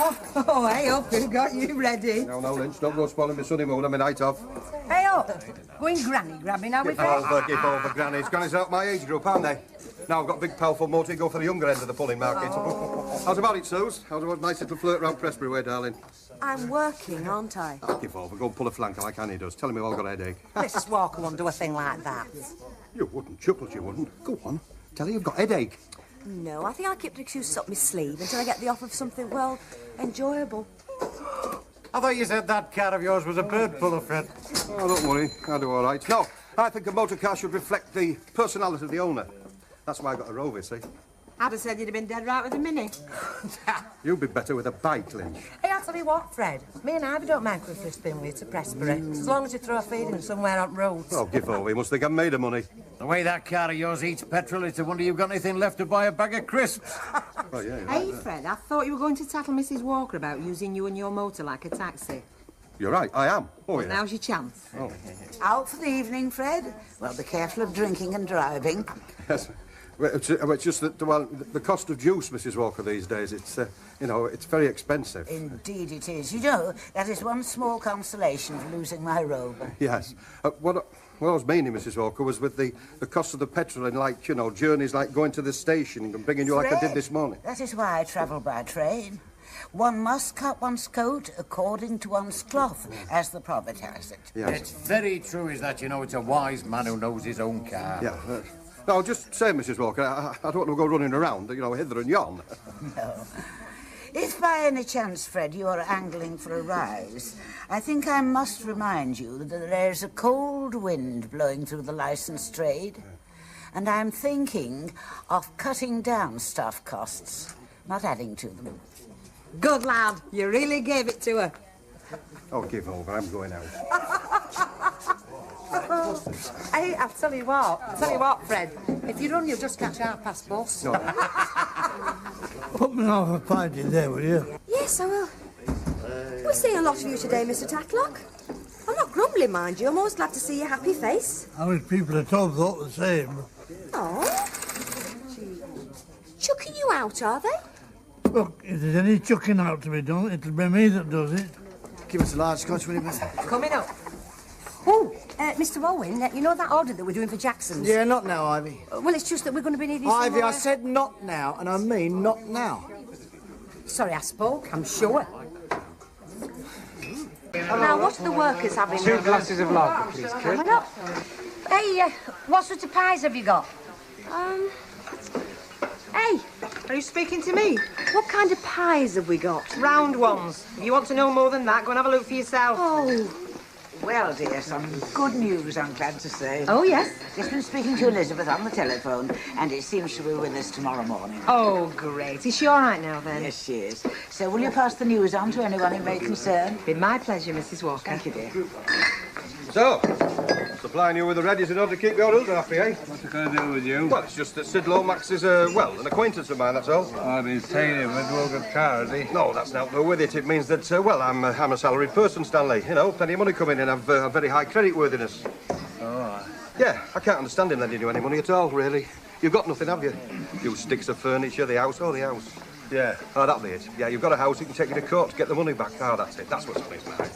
Oh, hey up, who got you ready? No, Lynch, don't go spoiling my sunny mood. I'm a night off. Hey up, going granny grabbing, are we? Give over, grannies. Grannies are out my age group, aren't they? Now I've got a big, powerful motor to go for the younger end of the pulling market. Oh. How's about it, Suze? How's about a nice little flirt round Prestbury way, darling? I'm working, aren't I? I'll give over. Go and pull a flanker like Annie does. Tell him I've got a headache. Mrs. Walker won't do a thing like that. You wouldn't, Chuckles, you wouldn't. Go on. Tell her you've got a headache. No, I think I'll keep the excuse up my sleeve until I get the offer of something, well, enjoyable. I thought you said that car of yours was a bird puller, Fred. Oh, don't worry. I'll do all right. No, I think a motor car should reflect the personality of the owner. That's why I got a Rover, see? I'd have said you'd have been dead right with a Mini. You'd be better with a bike, Lynch. Hey, I'll tell you what, Fred. Me and Ivy don't mind quickly spin with you to Prestbury, as long as you throw a feed in somewhere on roads. Oh, give over. You must think I'm made of money. The way that car of yours eats petrol, it's a wonder you've got anything left to buy a bag of crisps. Oh, yeah, Hey, Fred, I thought you were going to tattle Mrs. Walker about using you and your motor like a taxi. You're right, I am. Oh, yeah. Now's your chance. Oh. Out for the evening, Fred? Well, be careful of drinking and driving. Yes. Well, it's just that, well, the cost of juice, Mrs. Walker, these days, it's, you know, it's very expensive. Indeed it is. You know, that is one small consolation for losing my Rover. Yes. What I was meaning, Mrs. Walker, was with the cost of the petrol and, like, you know, journeys like going to the station and bringing you like I did this morning. That is why I travel by train. One must cut one's coat according to one's cloth, as the proverb has it. Yes. It's very true, is that, you know, it's a wise man who knows his own car. Yeah. No, just say, Mrs. Walker, I don't want to go running around, you know, hither and yon. No. If by any chance, Fred, you are angling for a rise, I think I must remind you that there is a cold wind blowing through the licensed trade, and I'm thinking of cutting down staff costs, not adding to them. Good lad, you really gave it to her. Oh, give over, I'm going out. Hey, I'll tell you what, Fred. If you run, you'll just catch half-past bus. No. Put me off a pint in there, will you? Yes, I will. We're seeing a lot of you today, Mr. Tatlock. I'm not grumbling, mind you. I'm always glad to see your happy face. I wish people at home thought the same. Oh. Chucking you out, are they? Look, if there's any chucking out to be done, it'll be me that does it. Give us a large scotch, will you, miss? Coming up. Oh, Mr. Owen, you know that order that we're doing for Jackson's? Yeah, not now, Ivy. Well, it's just that we're going to be needing some Ivy, more... I said not now, and I mean not now. Sorry, I spoke, I'm sure. Now, what are the workers having? 2 glasses of lager, please, kid. Coming up. Hey, what sort of pies have you got? Hey, Are you speaking to me? what kind of pies have we got? Round ones. If you want to know more than that, go and have a look for yourself. Oh. Well, dear, some good news, I'm glad to say. Oh, yes? Just been speaking to Elizabeth on the telephone, and it seems she'll be with us tomorrow morning. Oh, great. Is she all right now, then? Yes, she is. So will you pass the news on to anyone it may concern? Be my pleasure, Mrs. Walker. Thank you, dear. So, supplying you with the readies in order to keep your husband happy, eh? What's it going to do with you? Well, it's just that Sid Lomax is, well, an acquaintance of mine, that's all. I've been saying him with Walker car, has he? No, that's not with it. It means that, well, I'm a salaried person, Stanley. You know, plenty of money coming in. I've a very high credit worthiness. Oh, Yeah, I can't understand him lending you any money at all, really. You've got nothing, have you? You sticks of furniture, the house, the house. yeah. Oh, that'll be it. Yeah, you've got a house, you can take you to court to get the money back. Oh, that's it. That's what's on his mind.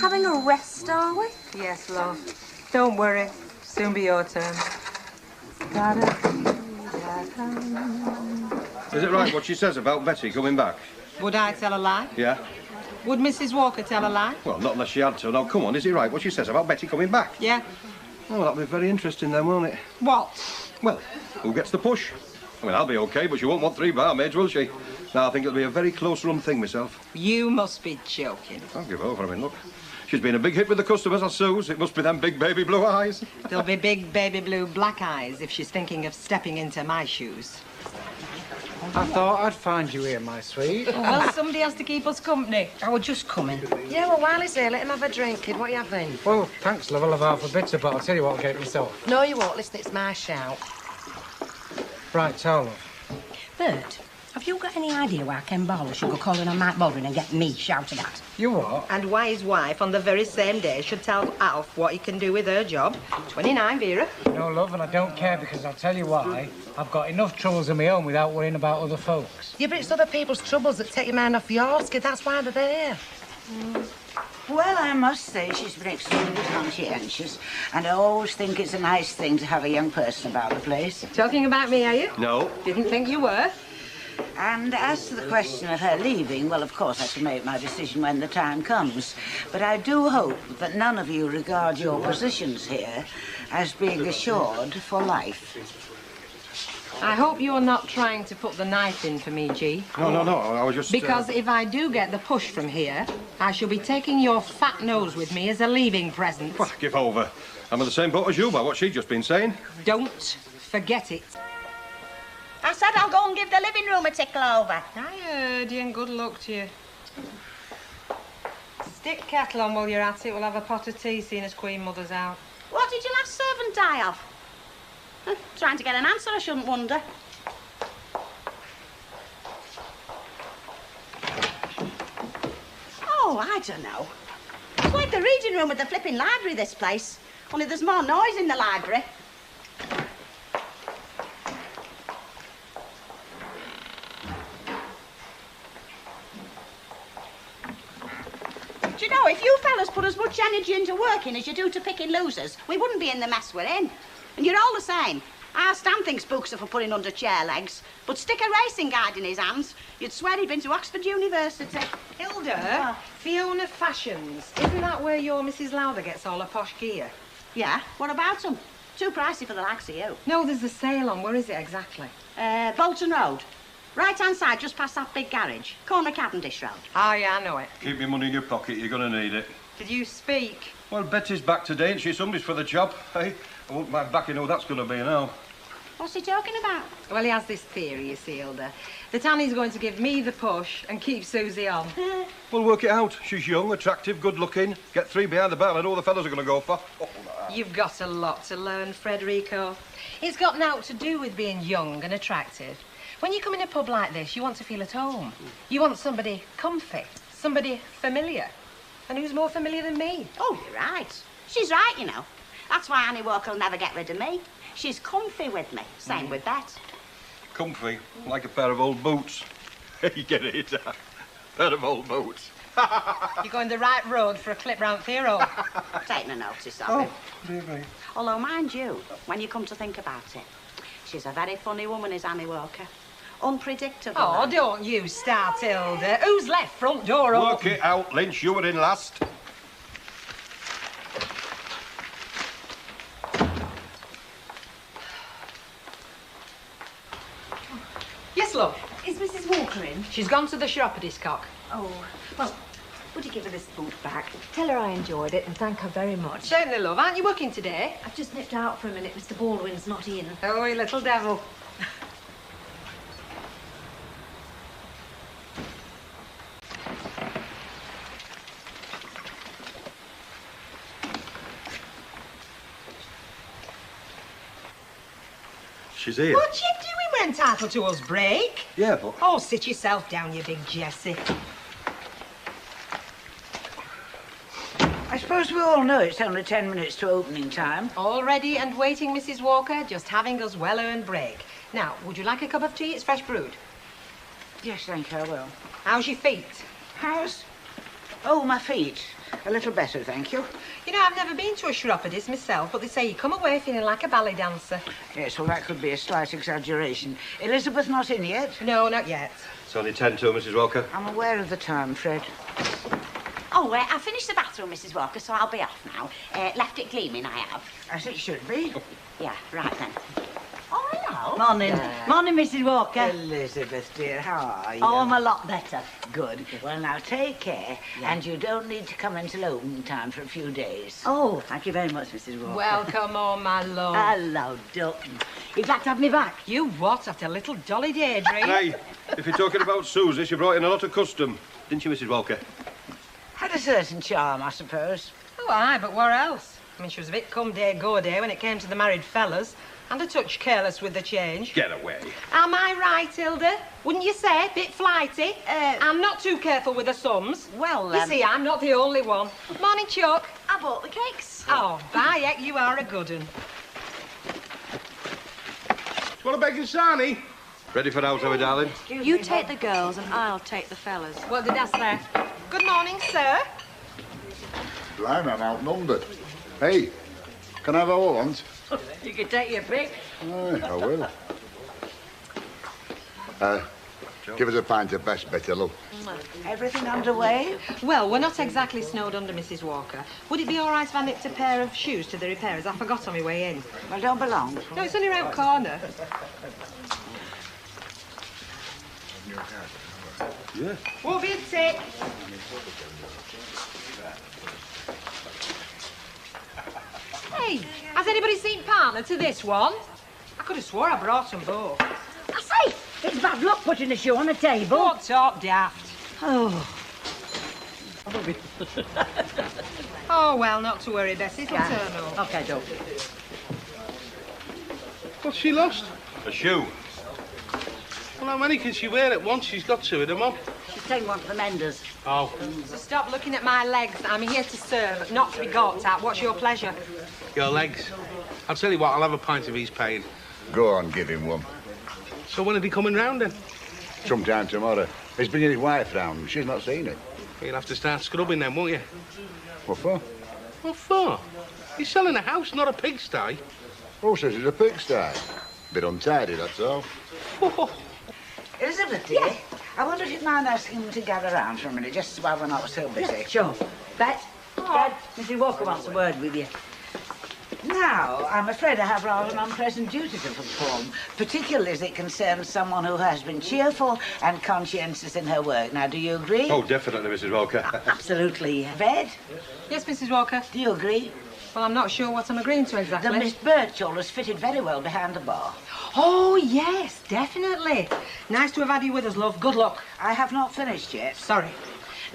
Having a rest, are we? Yes, love. Don't worry. Soon be your turn. Is it right what she says about Betty coming back? Would I tell a lie? Yeah? Would Mrs. Walker tell a lie? Well, not unless she had to. No, come on, is it right what she says about Betty coming back? Yeah. Oh, that'll be very interesting then, won't it? What? Well, who gets the push? I mean, I'll be okay, but she won't want 3 barmaids, will she? No, I think it'll be a very close-run thing myself. You must be joking. I'll give over. I mean, look, she's been a big hit with the customers, I suppose. It must be them big baby blue eyes. There'll be big baby blue black eyes if she's thinking of stepping into my shoes. I thought I'd find you here, my sweet. Well, somebody has to keep us company. I was just coming. Yeah, well, while he's here, let him have a drink, kid. What are you having? Well, thanks, love. I'll have half a bitter, but I'll tell you what, I'll get it myself. No, you won't. Listen, it's my shout. Right, tell love. Bert, have Have you got any idea why Ken Barlow should go calling on Mike Baldwin and get me shouted at? You what? And why his wife, on the very same day, should tell Alf what he can do with her job. 29, Vera. No, love, and I don't care because I'll tell you why. I've got enough troubles of my own without worrying about other folks. Yeah, but it's other people's troubles that take your mind off yours, kid. That's why they're there. Well, I must say she's been extremely conscientious, and I always think it's a nice thing to have a young person about the place. Talking about me, are you? No. Didn't think you were. And as to the question of her leaving, well, of course, I can make my decision when the time comes. But I do hope that none of you regard your positions here as being assured for life. I hope you're not trying to put the knife in for me, G. No, I was just... Because if I do get the push from here, I shall be taking your fat nose with me as a leaving present. Well, give over. I'm in the same boat as you by what she's just been saying. Don't forget it. I said I'll go and give the living room a tickle over. I heard you, and good luck to you. Stick kettle on while you're at it. We'll have a pot of tea, seeing as Queen Mother's out. What did your last servant die of? Trying to get an answer, I shouldn't wonder. Oh, I don't know. It's like the reading room at the flipping library, this place. Only there's more noise in the library. Do you know, if you fellas put as much energy into working as you do to picking losers, we wouldn't be in the mess we're in. And you're all the same. Our Stan thinks books are for putting under chair legs, but stick a racing guide in his hands, you'd swear he'd been to Oxford University. Hilda, Fiona Fashions. Isn't that where your Mrs. Lowther gets all her posh gear? Yeah, what about them? Too pricey for the likes of you. No, there's a sale on. Where is it exactly? Bolton Road. Right-hand side, just past that big garage. Corner Cavendish Road. Oh, yeah, I know it. Keep your money in your pocket, you're going to need it. Did you speak? Well, Betty's back today and she's somebody's for the job, eh? I won't mind backing who that's going to be now. What's he talking about? Well, he has this theory, you see, Hilda, that Annie's going to give me the push and keep Susie on. We'll work it out. She's young, attractive, good-looking. Get three behind the barrel and all the fellas are going to go for. You've got a lot to learn, Frederico. It's got naught to do with being young and attractive. When you come in a pub like this, you want to feel at home. You want somebody comfy, somebody familiar. And who's more familiar than me? Oh, you're right. She's right, you know. That's why Annie Walker will never get rid of me. She's comfy with me. Same with Bet. Comfy, like a pair of old boots. You get it? Pair of old boots. You're going the right road for a clip round Theo. Take no notice of him. Dear me. Although, mind you, when you come to think about it, she's a very funny woman, is Annie Walker. Unpredictable. Oh, don't you start, Hilda. Who's left front door open? Work it out, Lynch. You were in last. Yes, love. Is Mrs. Walker in? She's gone to the shop at his cock. Oh, well, would you give her this boot back? Tell her I enjoyed it and thank her very much. Certainly, love. Aren't you working today? I've just nipped out for a minute. Mr. Baldwin's not in. Oh, you little devil. She's here. What you doing when entitled to us break? Yeah, but... Oh, sit yourself down, you big Jessie. I suppose we all know it's only 10 minutes to opening time. All ready and waiting, Mrs. Walker. Just having us well-earned break. Now, would you like a cup of tea? It's fresh brewed. Yes, thank you, I will. How's your feet? How's... Oh, my feet. A little better, thank you. You know, I've never been to a chiropodist myself, but they say you come away feeling like a ballet dancer. Yes, well, that could be a slight exaggeration. Elizabeth not in yet? No, not yet. It's only 10 to, Mrs. Walker. I'm aware of the time, Fred. Oh, I finished the bathroom, Mrs. Walker, so I'll be off now. Left it gleaming, I have. As it should be. Yeah, right then. Oh, hello. Morning. Morning, Mrs. Walker. Elizabeth, dear, how are you? Oh, I'm a lot better. Good. Well, now, take care. Yeah. And you don't need to come until opening time for a few days. Oh, thank you very much, Mrs. Walker. Welcome home, my love. Hello, Duck. You glad to have me back? You what, after a little dolly daydream? Hey, if you're talking about Susie, she brought in a lot of custom. Didn't you, Mrs. Walker? Had a certain charm, I suppose. Oh, aye, but what else? I mean, she was a bit come day, go day when it came to the married fellas, and a touch careless with the change. Get away. Am I right, Hilda? Wouldn't you say? Bit flighty? I'm not too careful with the sums. Well, You see, I'm not the only one. Morning, Chuck. I bought the cakes. Oh, Bayek, you are a good un. Want a bacon sarnie? Ready for out, are we, darling? You take the girls and I'll take the fellas. What did I say? Good morning, sir. Blimey, I'm outnumbered. Hey, can I have a want? You can take your pick. Aye, I will. Give us a pint of best bitter, love. Everything underway? Well, we're not exactly snowed under, Mrs. Walker. Would it be all right if I nipped a pair of shoes to the repairers? I forgot on my way in. Well, don't be long. No, it's only round corner. Yeah. Won't be a tick. Hey, has anybody seen partner to this one? I could have swore I brought them both. I say, it's bad luck putting a shoe on a table. Don't talk daft. Oh. Oh, well, not to worry, Bessie. It'll turn up. OK, Doc. What's she lost? A shoe. Well, how many can she wear at once? She's got two of them on. She's taken one to the menders. Oh. So stop looking at my legs. I'm here to serve, not to be gawked at. What's your pleasure? Your legs. I'll tell you what, I'll have a pint of his pain. Go on, give him one. So when are they coming round then? Sometime tomorrow. He's bringing his wife round. She's not seen it. You'll have to start scrubbing then, won't you? What for? What for? You're selling a house, not a pigsty. Who says it's a pigsty? Bit untidy, that's all. Elizabeth, dear, I wonder if you'd mind asking them to gather round for a minute, just while we're not so busy. Sure. Bet, Fred, Mrs. Walker wants a word with you. Now, I'm afraid I have rather an unpleasant duty to perform, particularly as it concerns someone who has been cheerful and conscientious in her work. Now, do you agree? Oh, definitely, Mrs. Walker. Absolutely. Fred, Yes, Mrs. Walker. do you agree? Well, I'm not sure what I'm agreeing to exactly. The Miss Birchall has fitted very well behind the bar. Oh, yes, definitely. Nice to have had you with us, love. Good luck. I have not finished yet. Sorry.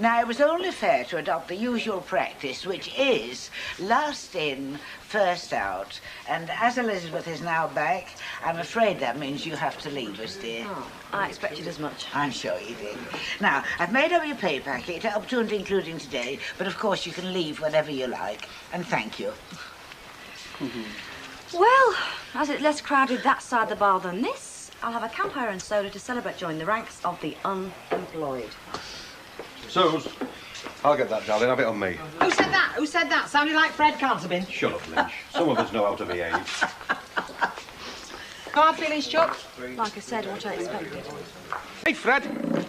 Now, it was only fair to adopt the usual practice, which is last in, first out. And as Elizabeth is now back, I'm afraid that means you have to leave us, dear. Oh, I expected as much. I'm sure you did. Now, I've made up your pay packet, up to and including today, but of course you can leave whenever you like. And thank you. Well, as it's less crowded that side of the bar than this, I'll have a campfire and soda to celebrate joining the ranks of the unemployed. Suze, I'll get that, darling. Have it on me. Who said that? Who said that? Sounded like Fred Canterbin. Shut up, Lynch. Some of us know how to behave. Hard feelings, Chuck? Like I said, what I expected. Hey, Fred.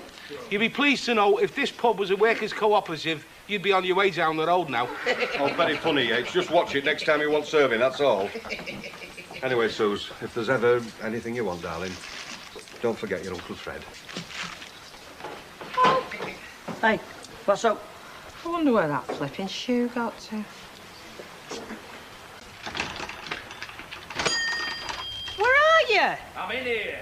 You'd be pleased to know if this pub was a workers' cooperative, you'd be on your way down the road now. Oh, very funny, Yates. Just watch it next time you want serving, that's all. Anyway, Suze, if there's ever anything you want, darling, don't forget your Uncle Fred. Hey, what's up? I wonder where that flipping shoe got to. Where are you? I'm in here.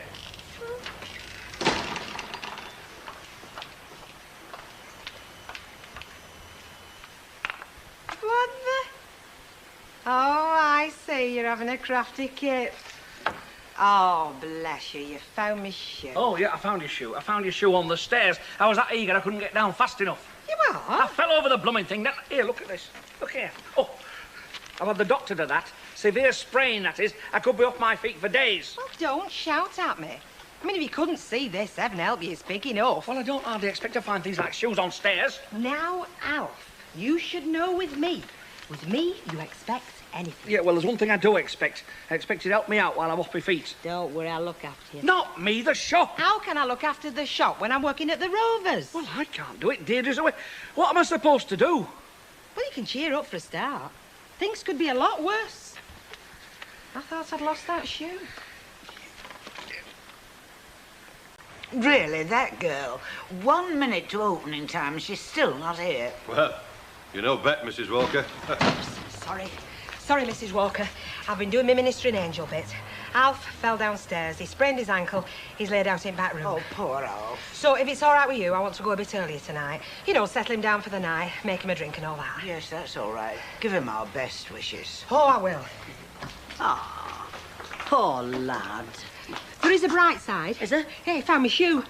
What the? Oh, I see. You're having a crafty kip. Oh, bless you. You found me shoe. Oh, yeah, I found your shoe. I found your shoe on the stairs. I was that eager I couldn't get down fast enough. You are? I fell over the blooming thing. Here, look at this. Look here. Oh, I've had the doctor to that. Severe sprain, that is. I could be off my feet for days. Well, don't shout at me. I mean, if you couldn't see this, heaven help you, it's big enough. Well, I don't hardly expect to find things like shoes on stairs. Now, Alf, you should know with me. With me, you expect anything. Yeah, well, there's one thing I do expect. I expect you to help me out while I'm off my feet. Don't worry, I'll look after you. Not me, the shop. How can I look after the shop when I'm working at the Rovers? Well, I can't do it, Deirdre's away. What am I supposed to do? Well, you can cheer up for a start. Things could be a lot worse. I thought I'd lost that shoe. Really, that girl. 1 minute to opening time, she's still not here. Well, you know bet, Mrs. Walker. Sorry. Sorry, Mrs. Walker. I've been doing my ministering angel bit. Alf fell downstairs. He sprained his ankle. He's laid out in back room. Oh, poor Alf. So if it's all right with you, I want to go a bit earlier tonight. You know, settle him down for the night, make him a drink and all that. Yes, that's all right. Give him our best wishes. Oh, I will. Ah, poor lad. There is a bright side. Is there? Hey, found my shoe.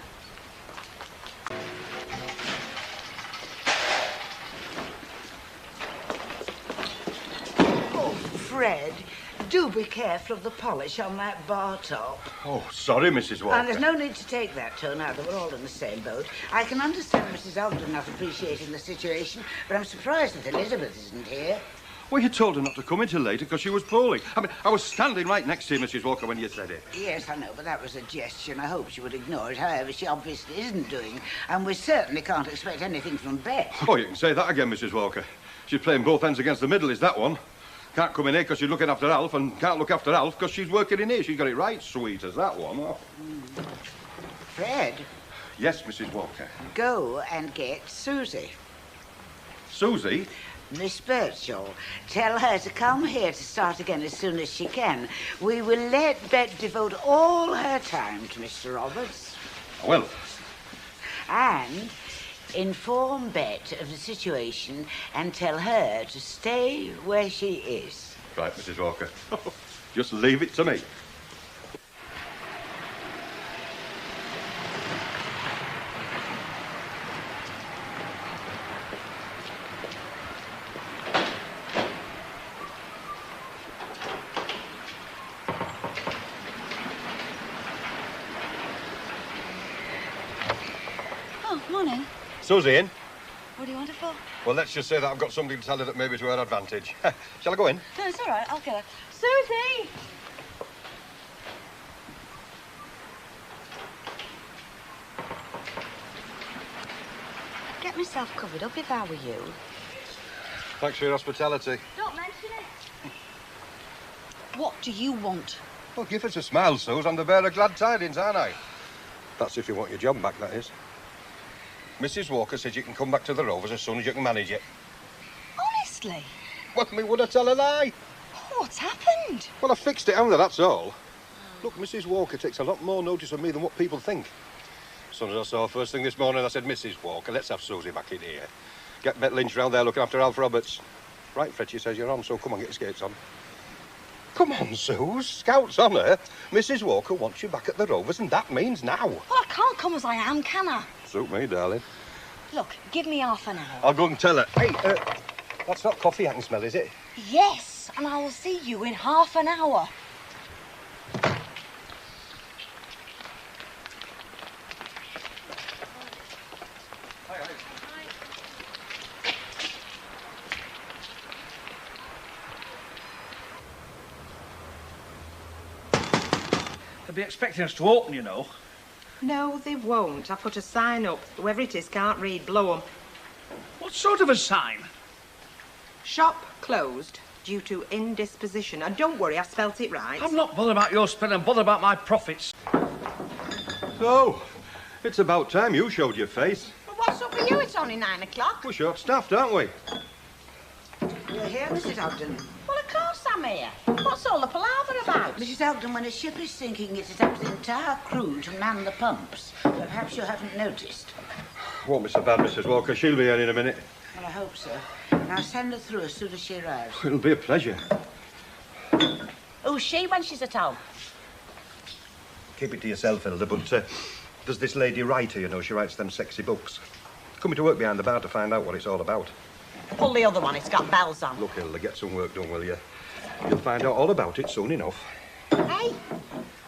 Oh, Fred, do be careful of the polish on that bar top. Oh, sorry, Mrs. Walker. And there's no need to take that tone either. We're all in the same boat. I can understand Mrs. Ogden not appreciating the situation, but I'm surprised that Elizabeth isn't here. Well, you told her not to come in till later because she was poorly. I mean, I was standing right next to you, Mrs. Walker, when you said it. Yes, I know, but that was a gesture, and I hope she would ignore it. However, she obviously isn't doing, and we certainly can't expect anything from Beth. Oh, you can say that again, Mrs. Walker. She's playing both ends against the middle, is that one? Can't come in here because she's looking after Alf, and can't look after Alf because she's working in here. She's got it right sweet as that one. Oh. Fred? Yes, Mrs. Walker. Go and get Susie. Susie? Miss Birchall, tell her to come here to start again as soon as she can. We will let Bet devote all her time to Mr. Roberts. Well. And inform Bet of the situation and tell her to stay where she is. Right, Mrs. Walker. Just leave it to me. Oh, morning. Susie in? What do you want it for? Well, let's just say that I've got something to tell her that may be to her advantage. Shall I go in? No, it's all right. I'll get her. Susie! Get myself covered up if I were you. Thanks for your hospitality. Don't mention it. What do you want? Well, give us a smile, Suze. I'm the bearer of glad tidings, aren't I? That's if you want your job back, that is. Mrs. Walker says you can come back to the Rovers as soon as you can manage it. Honestly? Well, I mean, would I tell a lie? What's happened? Well, I fixed it, haven't I? That's all. Look, Mrs. Walker takes a lot more notice of me than what people think. As soon as I saw her first thing this morning, I said, Mrs. Walker, let's have Susie back in here. Get Bet Lynch round there looking after Alf Roberts. Right, Fred, she says you're on, so come on, get your skates on. Come on, Suze. Scout's on her. Mrs. Walker wants you back at the Rovers, and that means now. Well, I can't come as I am, can I? Suit me, darling. Look, give me half an hour. I'll go and tell her. Hey, that's not coffee I can smell, is it? Yes, and I will see you in half an hour. They'll be expecting us to open, you know. No, they won't. I put a sign up. Whoever it is can't read. Blow 'em. What sort of a sign? Shop closed due to indisposition. And don't worry, I spelt it right. I'm not bothered about your spelling, I'm bothered about my profits. So, it's about time you showed your face. Well, what's up with you? It's only 9 o'clock. We're short-staffed, aren't we? You're here, Mrs. Ogden. Well, of course I'm here. What's all the palaver about? Mrs. Ogden, when a ship is sinking, it is up to the entire crew to man the pumps. Perhaps you haven't noticed. Won't be so bad, Mrs. Walker. She'll be here in a minute. Well, I hope so. Now send her through as soon as she arrives. It'll be a pleasure. Who's she when she's at home? Keep it to yourself, Hilda, but there's this lady writer, you know, she writes them sexy books. Coming to work behind the bar to find out what it's all about. Pull the other one, it's got bells on. Look, Hilda, get some work done, will you? You'll find out all about it soon enough. Hey,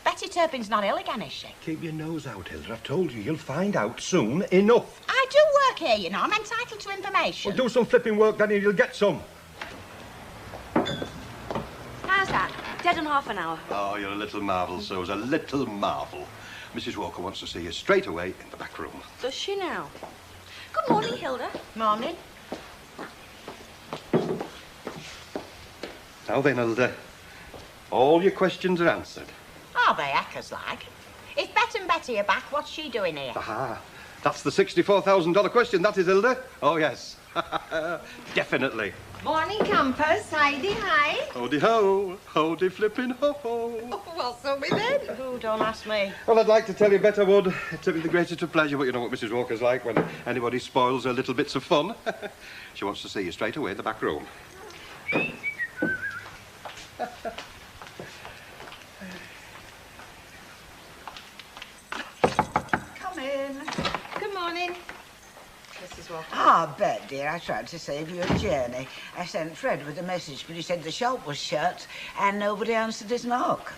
Betty Turpin's not ill again, is she? Keep your nose out, Hilda. I've told you, you'll find out soon enough. I do work here, you know. I'm entitled to information. Well, do some flipping work, then, and you'll get some. How's that? Dead in half an hour. Oh, you're a little marvel, Suze, a little marvel. Mrs. Walker wants to see you straight away in the back room. Does she now? Good morning, Hilda. Morning. Now then, Hilda, all your questions are answered. Are they hackers like? If Bet and Betty are back, what's she doing here? Aha, that's the $64,000 question, that is, Hilda. Oh, yes, definitely. Morning, campers. Heidi, hi. Howdy ho, howdy flipping ho ho. Oh, well, so we then. Oh, don't ask me. Well, I'd like to tell you better, would. It took me the greatest of pleasure, but you know what Mrs. Walker's like when anybody spoils her little bits of fun. She wants to see you straight away in the back room. Come in. Good morning, Mrs. Walker. Ah, Bet, dear, I tried to save you a journey. I sent Fred with a message, but he said the shop was shut and nobody answered his knock.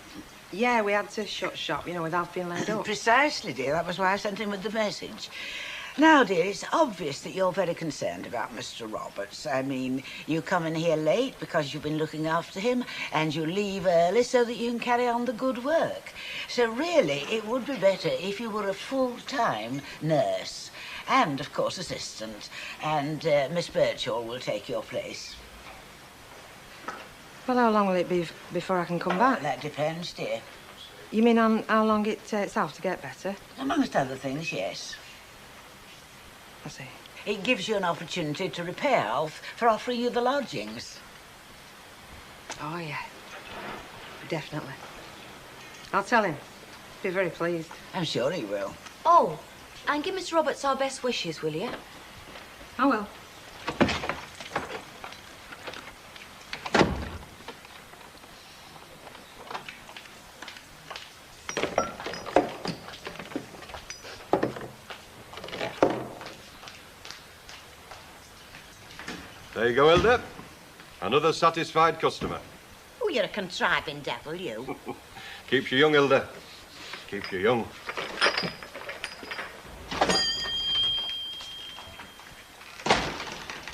Yeah, we had to shut shop, you know, without being laid up. Precisely, dear. That was why I sent him with the message. Now, dear, it's obvious that you're very concerned about Mr. Roberts. I mean, you come in here late because you've been looking after him, and you leave early so that you can carry on the good work. So really, it would be better if you were a full-time nurse and, of course, assistant. And Miss Birchall will take your place. Well, how long will it be before I can come back? That depends, dear. You mean on how long it takes Alf to get better? Amongst other things, yes. I see. It gives you an opportunity to repay Alf for offering you the lodgings. Oh, yeah. Definitely. I'll tell him. Be very pleased. I'm sure he will. Oh, and give Mr. Roberts our best wishes, will you? I will. There you go, Elder. Another satisfied customer. Oh, you're a contriving devil, you. Keeps you young, Hilda. Keeps you young.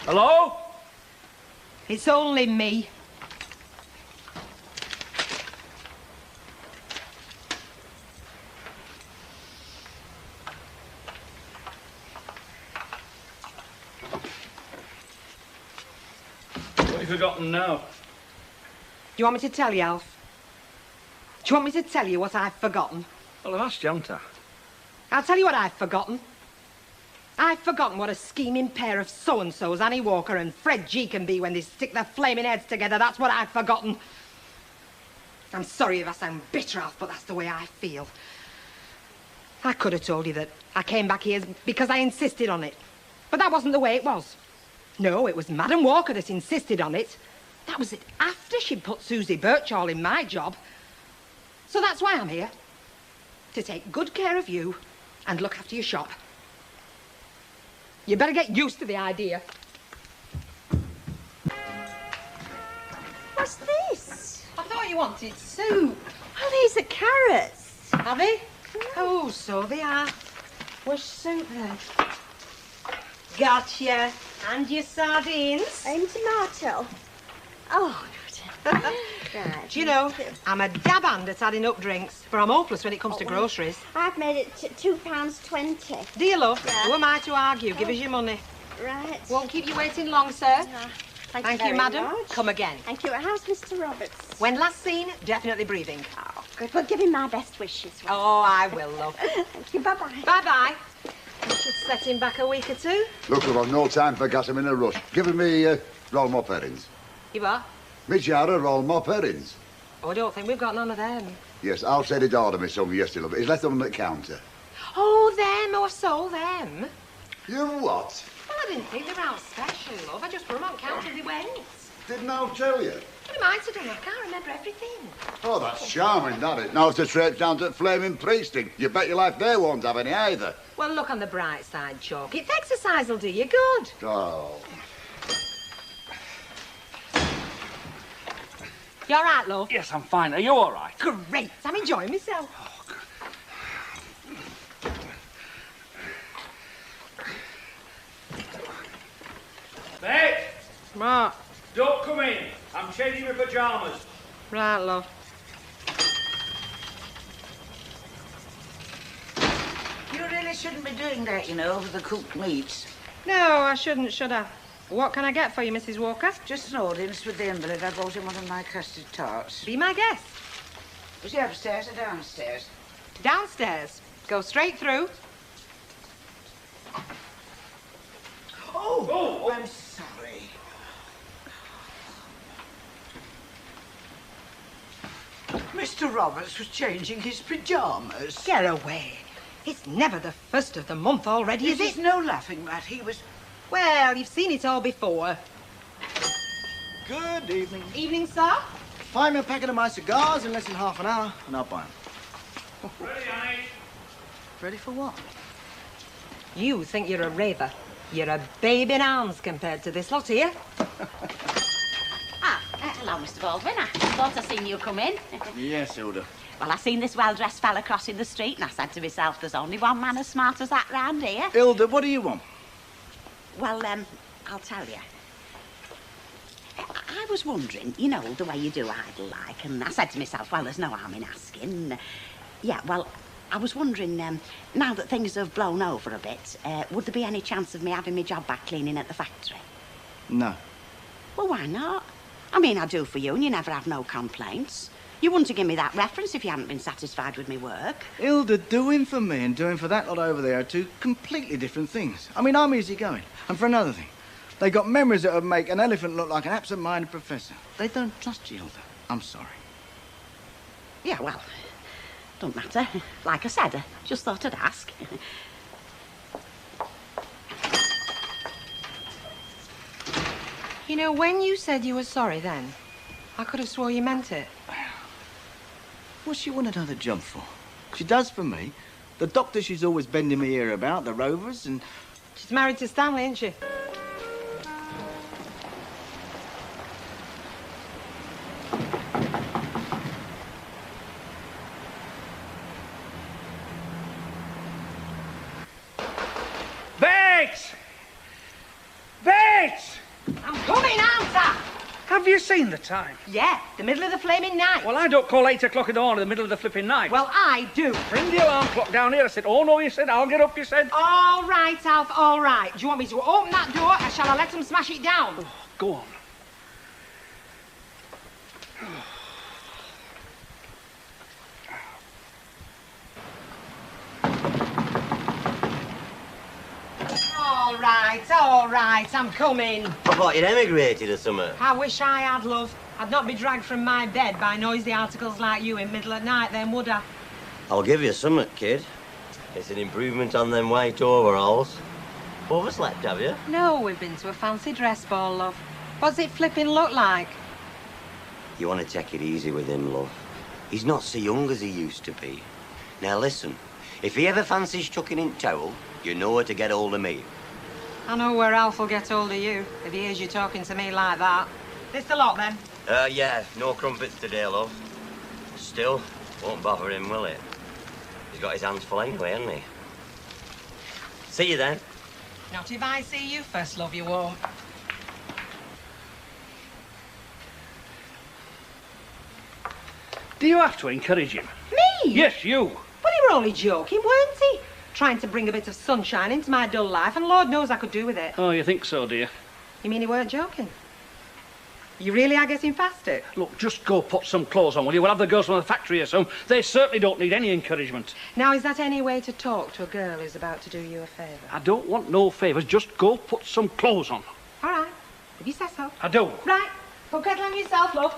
Hello? It's only me. What have you forgotten now? Do you want me to tell you, Alf? Do you want me to tell you what I've forgotten? Well, I've asked you, haven't I? I'll tell you what I've forgotten. I've forgotten what a scheming pair of so-and-sos Annie Walker and Fred G can be when they stick their flaming heads together. That's what I've forgotten. I'm sorry if I sound bitter, Alf, but that's the way I feel. I could have told you that I came back here because I insisted on it. But that wasn't the way it was. No, it was Madam Walker that insisted on it. That was it after she'd put Susie Birchall in my job. So that's why I'm here. To take good care of you and look after your shop. You better get used to the idea. What's this? I thought you wanted soup. Oh, these are carrots. Are they? Oh, so they are. What's soup then? Gotcha. And your sardines. And tomato. Oh, good. Right. Do you know, I'm a dab hand at adding up drinks, but I'm hopeless when it comes to groceries. I've made it £2.20. Dear love, Yeah. who am I to argue? Give us your money. Right. Won't keep you waiting long, sir. Thank Thank you, you, very madam. much. Come again. Thank you. How's Mr. Roberts? When last seen, definitely breathing. Oh, good. Well, give him my best wishes. Oh, I will, love. Thank you. Bye-bye. Bye-bye. You should set him back a week or two. Look, I've no time for gas. I'm in a rush. Give me roll mop herrings. You are? Me Jara, roll mop herrings. Oh, I don't think we've got none of them. Yes, I'll say the order, Miss Young, yesterday, love. He's left them on the counter. Oh, them. Oh, so them. You what? Well, I didn't think they were out special, love. I just put them on counter and they went. Didn't I tell you? Well, I might have done. I can't remember everything. Oh, that's charming, that is. Now it's a trip down to Flaming Precinct. You bet your life they won't have any either. Well, look on the bright side, Chalk. It's exercise will do you good. Oh. You all right, love? Yes, I'm fine. Are you all right? Great. I'm enjoying myself. Mate! What? Don't come in. I'm changing my pyjamas. Right, love. You really shouldn't be doing that, you know, over the cooked meats. No, I shouldn't, should I? What can I get for you, Mrs. Walker? Just an audience with the invalid. I bought him one of my custard tarts. Be my guest. Was he upstairs or downstairs? Downstairs. Go straight through. Oh, I'm sorry. Mr. Roberts was changing his pyjamas. Get away. It's never the first of the month already, is it? There's no laughing, Matt. He was... Well, you've seen it all before. Good evening. Evening, sir. Find me a packet of my cigars in less than half an hour, and I'll buy them. Ready, Annie? Ready for what? You think you're a raver. You're a babe in arms compared to this lot here. Hello, Mr. Baldwin. I thought I seen you come in. Yes, Hilda. Well, I seen this well-dressed fella crossing the street, and I said to myself, there's only one man as smart as that round here. Hilda, what do you want? Well, I'll tell you. I was wondering, you know, the way you do idle like, and I said to myself, well, there's no harm in asking. Yeah, well, I was wondering, now that things have blown over a bit, would there be any chance of me having my job back cleaning at the factory? No. Well, why not? I mean, I do for you, and you never have no complaints. You wouldn't have given me that reference if you hadn't been satisfied with me work. Hilda, doing for me and doing for that lot over there are two completely different things. I mean, I'm easygoing. And for another thing, they got memories that would make an elephant look like an absent-minded professor. They don't trust you, Hilda. I'm sorry. Yeah, well, don't matter. Like I said, I just thought I'd ask. You know, when you said you were sorry then, I could have swore you meant it. What's she want another job for? She does for me. The doctor she's always bending me ear about, the Rovers, and... She's married to Stanley, isn't she? Bates! Bates! I'm coming, answer! Have you seen the time? Yeah, the middle of the flaming night. Well, I don't call 8 o'clock in the morning the middle of the flipping night. Well, I do. Bring the alarm clock down here. I said, oh, no, you said, I'll get up, you said. All right, Alf, all right. Do you want me to open that door, or shall I let them smash it down? Oh, go on. All right, I'm coming. I thought you'd emigrated or something. I wish I had, love. I'd not be dragged from my bed by noisy articles like you in middle of night, then, would I? I'll give you something, kid. It's an improvement on them white overalls. Overslept, have you? No, we've been to a fancy dress ball, love. What's it flipping look like? You want to take it easy with him, love. He's not so young as he used to be. Now, listen. If he ever fancies chucking in towel, you know where to get hold of me. I know where Alf will get hold of you, if he hears you talking to me like that. This the lot, then? Yeah, no crumpets today, love. Still, won't bother him, will it? He's got his hands full anyway, hasn't he? See you then. Not if I see you first, love, you won't. Do you have to encourage him? Me? Yes, you. But he were only joking, weren't he? Trying to bring a bit of sunshine into my dull life, and Lord knows I could do with it. Oh, you think so, dear? You mean he weren't joking? You really are getting past it? Look, just go put some clothes on, will you? We'll have the girls from the factory or some. They certainly don't need any encouragement. Now, is that any way to talk to a girl who's about to do you a favour? I don't want no favours. Just go put some clothes on. All right. If you say so. I do. Right. Go get on yourself, love.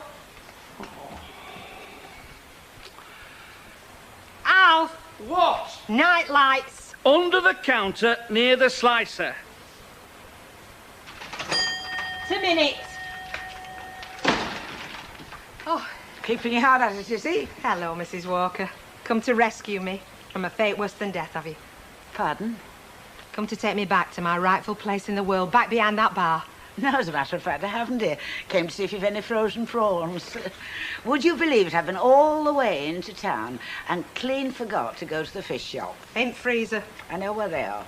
Alf! What? Night lights. Under the counter, near the slicer. 2 minutes. Oh, keeping your heart at it, you see? Hello, Mrs. Walker. Come to rescue me from a fate worse than death, have you? Pardon? Come to take me back to my rightful place in the world, back behind that bar. No, as a matter of fact, I haven't, dear. Came to see if you've any frozen prawns. Would you believe it? I've been all the way into town and clean forgot to go to the fish shop. In freezer. I know where they are.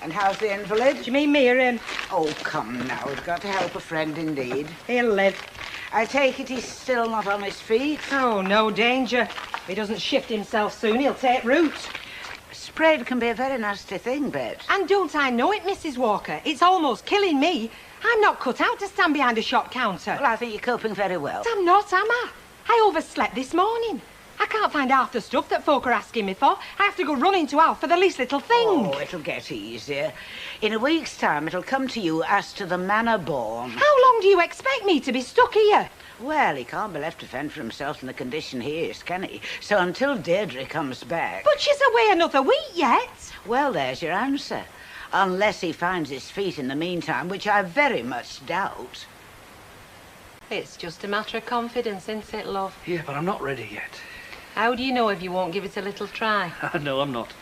And how's the invalid? Do you mean me or him? Oh, come now. We've got to help a friend indeed. He'll live. I take it he's still not on his feet? Oh, no danger. If he doesn't shift himself soon, he'll take root. Spread can be a very nasty thing, Bet. And don't I know it, Mrs. Walker? It's almost killing me. I'm not cut out to stand behind a shop counter. Well, I think you're coping very well. But I'm not, am I? I overslept this morning. I can't find half the stuff that folk are asking me for. I have to go running to Alf for the least little thing. Oh, it'll get easier. In a week's time, it'll come to you as to the manor born. How long do you expect me to be stuck here? Well, he can't be left to fend for himself in the condition he is, can he? So until Deirdre comes back... But she's away another week yet. Well, there's your answer. Unless he finds his feet in the meantime, which I very much doubt. It's just a matter of confidence, isn't it, love? Yeah, but I'm not ready yet. How do you know if you won't give it a little try? No, I'm not.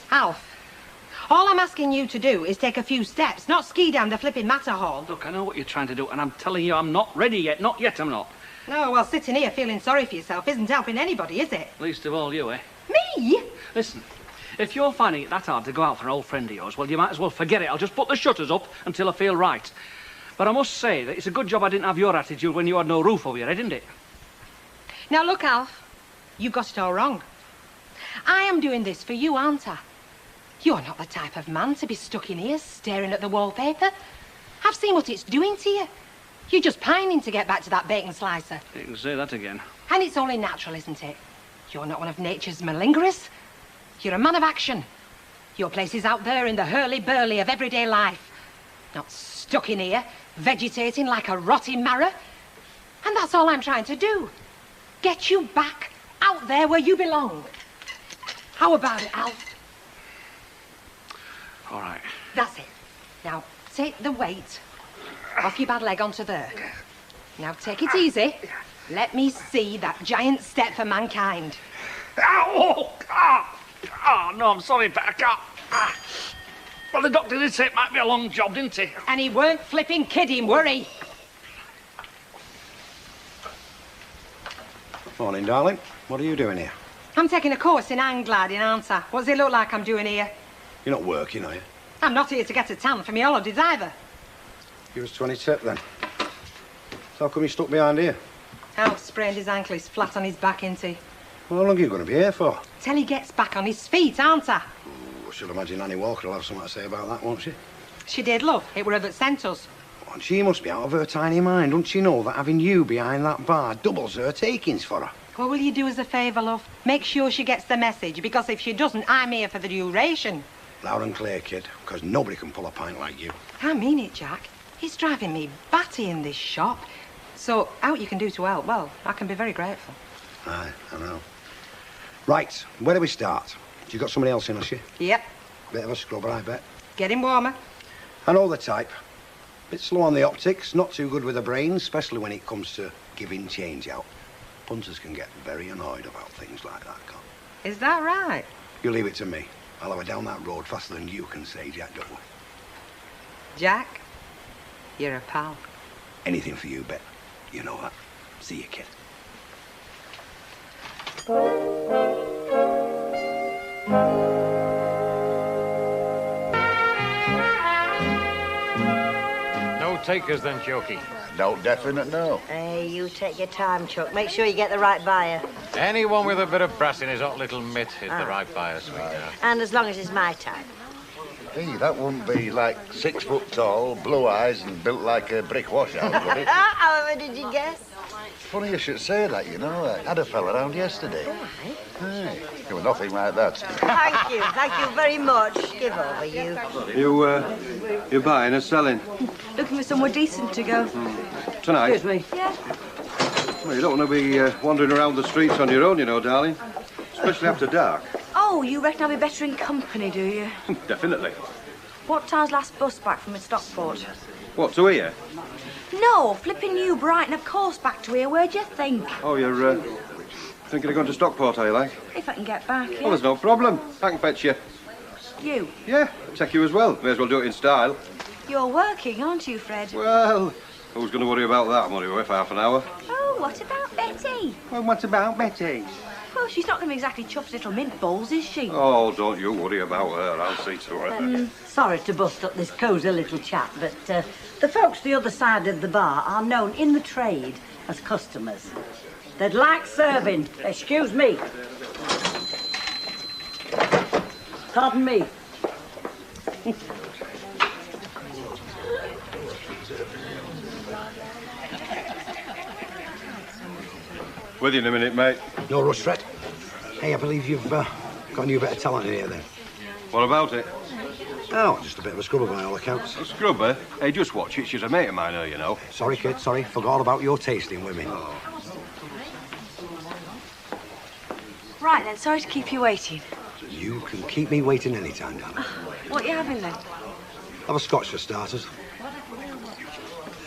Alf, all I'm asking you to do is take a few steps, not ski down the flipping Matterhorn. Look, I know what you're trying to do, and I'm telling you I'm not ready yet. Not yet, I'm not. No, well, sitting here feeling sorry for yourself isn't helping anybody, is it? Least of all you, eh? Me? Listen, if you're finding it that hard to go out for an old friend of yours, well, you might as well forget it. I'll just put the shutters up until I feel right. But I must say that it's a good job I didn't have your attitude when you had no roof over your head, isn't it? Now, look, Alf, you got it all wrong. I am doing this for you, aren't I? You're not the type of man to be stuck in here staring at the wallpaper. I've seen what it's doing to you. You're just pining to get back to that bacon slicer. You can say that again. And it's only natural, isn't it? You're not one of nature's malingerers. You're a man of action. Your place is out there in the hurly-burly of everyday life. Not stuck in here, vegetating like a rotting marrow. And that's all I'm trying to do. Get you back out there where you belong. How about it, Alf? All right. That's it. Now, take the weight off your bad leg onto there. Now, take it easy. Let me see that giant step for mankind. Ow! Oh, no, I'm sorry, but I can't. Well, the doctor did say it might be a long job, didn't he? And he weren't flipping kidding, were he? Morning, darling. What are you doing here? I'm taking a course in hang gliding, aren't I? What does it look like I'm doing here? You're not working, are you? I'm not here to get a tan for me holidays either. You was 20 tip then. So how come you stuck behind here? Alf sprained his ankle. He's flat on his back, isn't he? Well, how long are you going to be here for? Till he gets back on his feet, aren't I? Ooh, I should imagine Annie Walker will have something to say about that, won't she? She did, love. It were her that sent us. Oh, and she must be out of her tiny mind. Don't she know that having you behind that bar doubles her takings for her? What will you do as a favour, love? Make sure she gets the message, because if she doesn't, I'm here for the duration. Loud and clear, kid, because nobody can pull a pint like you. I mean it, Jack. He's driving me batty in this shop. So, how you can do to help, well, I can be very grateful. Aye, I know. Right, where do we start? You got somebody else in, has she? Yep. Bit of a scrubber, I bet. Getting warmer. I know the type. Bit slow on the optics, not too good with the brains, especially when it comes to giving change out. Punters can get very annoyed about things like that, can't they? Is that right? You leave it to me. I'll have her down that road faster than you can say, Jack Dudley. Jack, you're a pal. Anything for you, Bet. You know that. See you, kid. No takers then, Jokey? No definite no. Hey, you take your time, Chuck. Make sure you get the right buyer. Anyone with a bit of brass in his hot little mitt is the right buyer, sweetheart. And as long as it's my type. Hey, that wouldn't be like 6 foot tall, blue eyes, and built like a brick washout, would it? However did you guess? Funny you should say that, you know. I had a fella around yesterday. Hey, there was nothing like that. Thank you very much. Give over, you. You buying or selling? Looking for somewhere decent to go. Tonight? Excuse me. Yeah. Well, you don't want to be wandering around the streets on your own, you know, darling. Especially after dark. Oh, you reckon I'll be better in company, do you? Definitely. What time's last bus back from Stockport? What, to here? No, flipping you, Brighton, of course, back to here. Where'd you think? Oh, you're thinking of going to Stockport, are you, like? If I can get back, yeah. Well, there's no problem. I can fetch you. You? Yeah, take you as well. May as well do it in style. You're working, aren't you, Fred? Well, who's going to worry about that? I'm only away for half an hour. Oh, what about Betty? Well, what about Betty? Well, she's not going to be exactly chuffed little mint balls, is she? Oh, don't you worry about her. I'll see to her. Sorry to bust up this cosy little chat, but the folks the other side of the bar are known in the trade as customers. They'd like serving. Excuse me. Pardon me. With you in a minute, mate. No rush, Fred. Hey, I believe you've got a new bit of talent in here, then. What about it? Oh, just a bit of a scrubber by all accounts. A scrubber? Hey, just watch it. She's a mate of mine, her, you know. Sorry, kid, sorry. Forgot all about your taste in women. Right then, sorry to keep you waiting. You can keep me waiting any time, darling. What are you having then? Have a scotch for starters.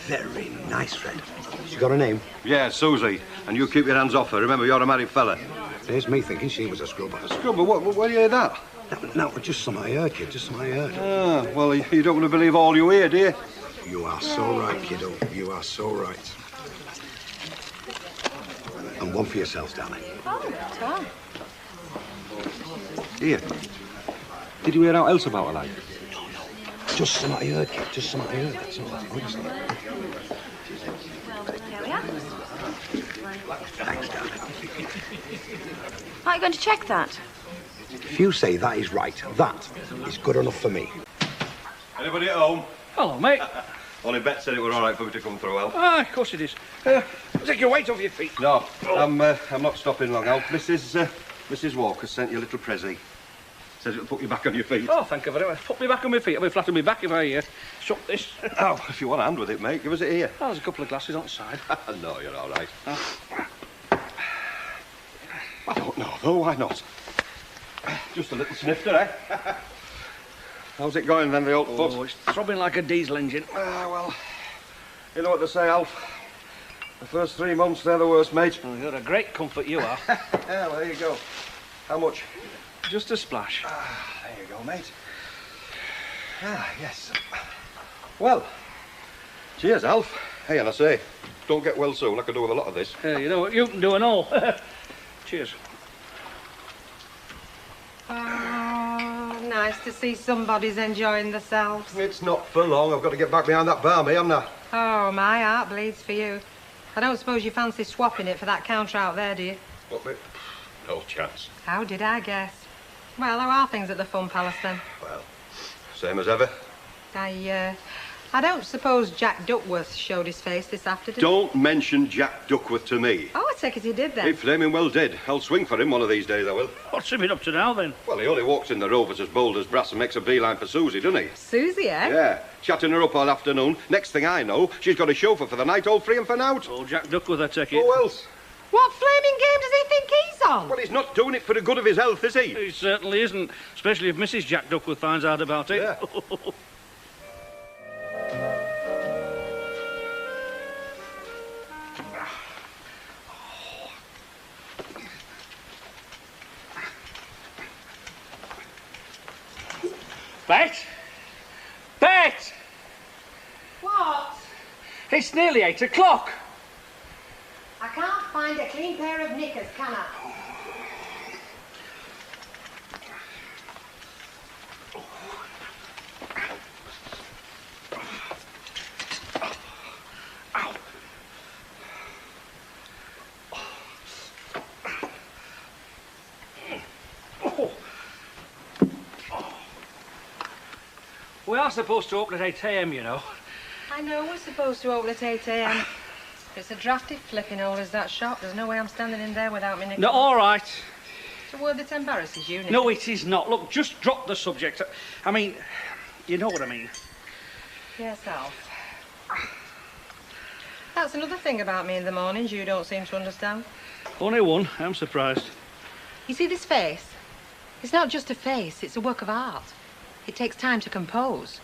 Very nice, Fred. She got a name? Yeah, Susie. And you keep your hands off her. Remember, you're a married fella. There's me thinking she was a scrubber. A scrubber? Where do you hear that? No, just something I heard, kid. Just something I heard. Ah, well, you don't want to believe all you hear, do you? You are so right, kiddo. You are so right. And one for yourselves, darling. Oh, Tom. Here. Did you hear aught else about her, like? Just something I heard, kid. Just something I heard. That's all. Honestly. There we are. Thanks, darling. Aren't you going to check that? If you say that is right, that is good enough for me. Anybody at home? Hello, mate. Only Bet said it was all right for me to come through, Alf. Ah, of course it is. Take your weight off your feet. No, I'm not stopping long, Alf. Mrs. Walker sent you a little prezi. Says it'll put you back on your feet. Oh, thank you very much. Put me back on my feet. I'll be flat on my back if I shut this. Oh, if you want a hand with it, mate, give us it here. Oh, there's a couple of glasses on the side. No, you're all right. I don't know, though. Why not? Just a little snifter, eh? How's it going, then, the old foot? Oh, it's throbbing like a diesel engine. Well, you know what they say, Alf. The first 3 months, they're the worst, mate. Oh, you're a great comfort, you are. Yeah, well, there you go. How much? Just a splash. There you go, mate. Yes. Well, cheers, Alf. Hey, and I say, don't get well soon. I could do with a lot of this. You know what you can do and all. Cheers. Oh, nice to see somebody's enjoying themselves. It's not for long. I've got to get back behind that bar, me, haven't I? Oh, my heart bleeds for you. I don't suppose you fancy swapping it for that counter out there, do you? What bit? No chance. How did I guess? Well, how are things at the Fun Palace, then? Well, same as ever. I don't suppose Jack Duckworth showed his face this afternoon. Don't mention Jack Duckworth to me. Oh, I take it he did, then. He flaming well did. I'll swing for him one of these days, I will. What's he been up to now, then? Well, he only walks in the Rovers as bold as brass and makes a beeline for Susie, doesn't he? Susie, eh? Yeah, chatting her up all afternoon. Next thing I know, she's got a chauffeur for the night, all free and for out. Oh, Jack Duckworth, I take it. Who else? What flaming game does he think he's on? Well, he's not doing it for the good of his health, is he? He certainly isn't, especially if Mrs. Jack Duckworth finds out about it. Yeah. Bet! Bet! What? It's nearly 8 o'clock. I can't find a clean pair of knickers, can I? We are supposed to open at 8 a.m, you know. I know we're supposed to open at 8 a.m. It's a drafty flipping old as that shop. There's no way I'm standing in there without me knickers. No, all right. It's a word that embarrasses you, Nick. No, it is not. Look, just drop the subject. I mean, you know what I mean. Yes, Alf. That's another thing about me in the mornings you don't seem to understand. Only one. I'm surprised. You see this face? It's not just a face, it's a work of art. It takes time to compose.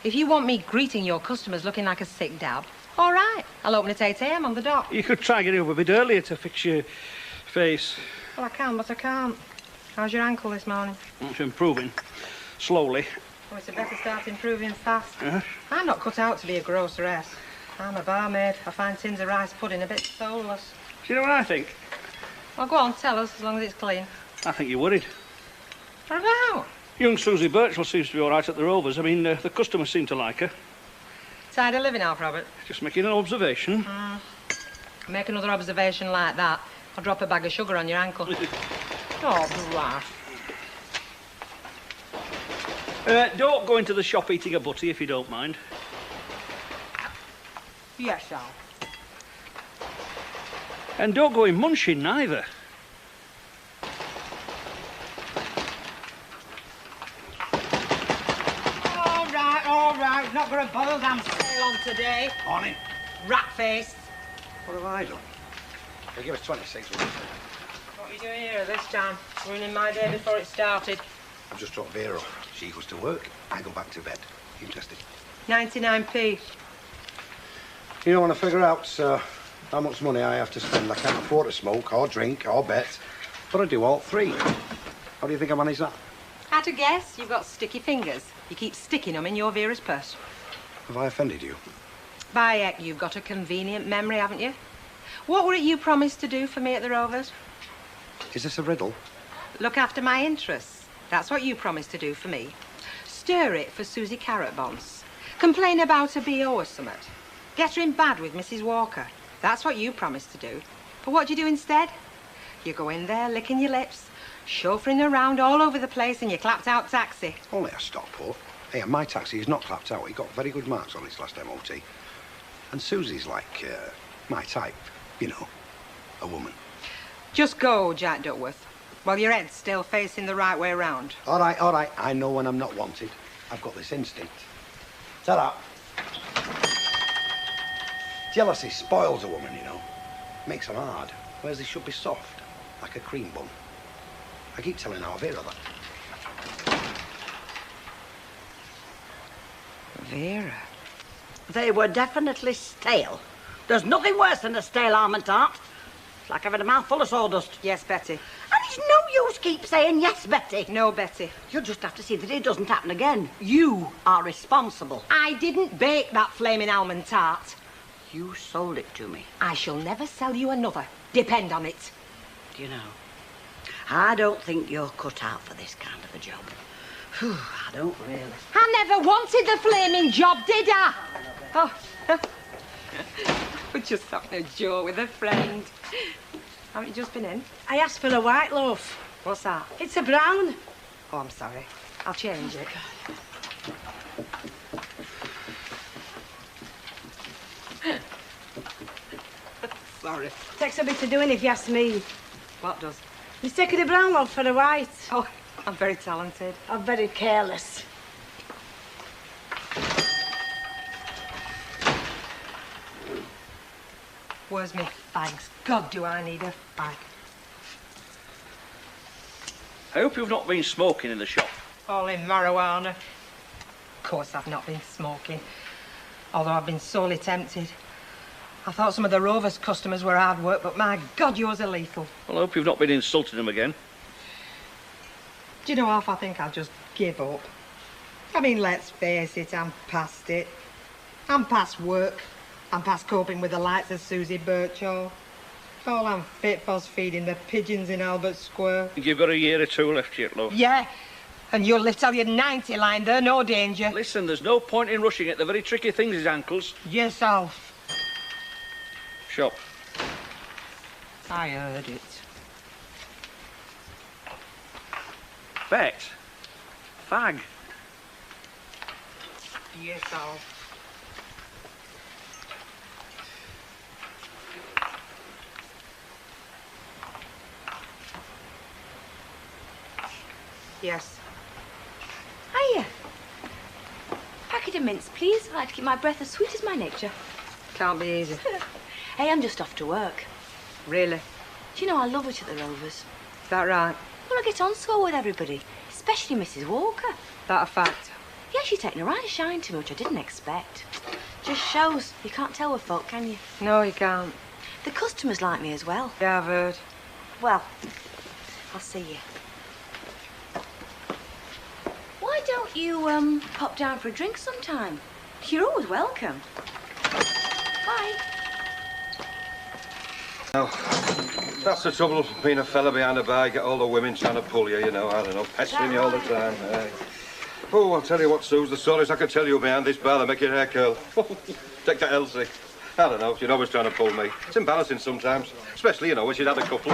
If you want me greeting your customers looking like a sick dab, all right, I'll open at 8 a.m. on the dot. You could try getting up a bit earlier to fix your face. Well, I can, but I can't. How's your ankle this morning? It's improving. Slowly. Oh, it's better start improving fast. Uh-huh. I'm not cut out to be a groceress. I'm a barmaid. I find tins of rice pudding a bit soulless. Do you know what I think? Well, go on, tell us, as long as it's clean. I think you're worried. What about? Young Susie Birchwell seems to be all right at the Rovers. I mean, the customers seem to like her. Tired of living off, Robert? Just making an observation. Make another observation like that, I'll drop a bag of sugar on your ankle. Oh, blast. Don't go into the shop eating a butty, if you don't mind. Yes, Al. And don't go in munching neither. All right. We've not got a boiled ham sale on today. Morning. Rat-faced. What have I done? They give us 26. What are you doing here at this time? Ruining my day before it started. I've just dropped Vera off. She goes to work. I go back to bed. Interested? 99p. You don't want to figure out how much money I have to spend. I can't afford to smoke or drink or bet, but I do all three. How do you think I manage that? At a guess, you've got sticky fingers. You keep sticking them in your Vera's purse. Have I offended you? By heck, you've got a convenient memory, haven't you? What were it you promised to do for me at the Rovers? Is this a riddle? Look after my interests. That's what you promised to do for me. Stir it for Susie Carrot Bonds. Complain about her BO or something. Get her in bad with Mrs. Walker. That's what you promised to do. But what do you do instead? You go in there licking your lips, chauffeuring around all over the place in your clapped-out taxi. Only a Stockport. Hey, and my taxi is not clapped out. He got very good marks on its last MOT. And Susie's like my type, you know, a woman. Just go, Jack Duckworth, while your head's still facing the right way round. All right. I know when I'm not wanted. I've got this instinct. Ta-da. Jealousy spoils a woman, you know. Makes them hard, whereas they should be soft, like a cream bun. I keep telling our Vera that. Vera? They were definitely stale. There's nothing worse than a stale almond tart. It's like having a mouthful of sawdust. Yes, Betty. And it's no use keep saying yes, Betty. No, Betty. You'll just have to see that it doesn't happen again. You are responsible. I didn't bake that flaming almond tart. You sold it to me. I shall never sell you another. Depend on it. Do you know, I don't think you're cut out for this kind of a job. Whew, I don't really. I never wanted the flaming job, did I? Oh, we're just having a joke with a friend. Haven't you just been in? I asked for a white loaf. What's that? It's a brown. Oh, I'm sorry. I'll change it. Sorry. Takes a bit of doing if you ask me. What does? Mistaking a brown loaf for a white. Oh, I'm very talented. I'm very careless. Where's me fags? God, do I need a fag. I hope you've not been smoking in the shop. All in marijuana. Of course I've not been smoking, although I've been sorely tempted. I thought some of the Rovers' customers were hard work, but my God, yours are lethal. Well, I hope you've not been insulting them again. Do you know, half I think I'll just give up. I mean, let's face it, I'm past it. I'm past work. I'm past coping with the likes of Susie Birchall. All I'm fit for's feeding the pigeons in Albert Square. You've got a year or two left yet, love. Yeah, and you'll live till you're 90, line there, no danger. Listen, there's no point in rushing it. The very tricky things is ankles. Yourself. Shop. I heard it. Bet. Fag. Yourself. Yes. Hiya. Packet of mints, please. I like to keep my breath as sweet as my nature. Can't be easy. Hey, I'm just off to work. Really? Do you know I love it at the Rovers? Is that right? Well, I get on so well with everybody, especially Mrs. Walker. That a fact? Yeah, she's taken a right shine to me, which I didn't expect. Just shows. You can't tell with folk, can you? No, you can't. The customers like me as well. Yeah, I've heard. Well, I'll see you. Why don't you, pop down for a drink sometime? You're always welcome. Bye. Now, that's the trouble of being a fella behind a bar. Get all the women trying to pull you, you know, I don't know, pestering you all the time. Oh, I'll tell you what, Suze, the stories I could tell you behind this bar that make your hair curl. Take that Elsie. I don't know, she's always trying to pull me. It's embarrassing sometimes, especially, you know, when she's had a couple.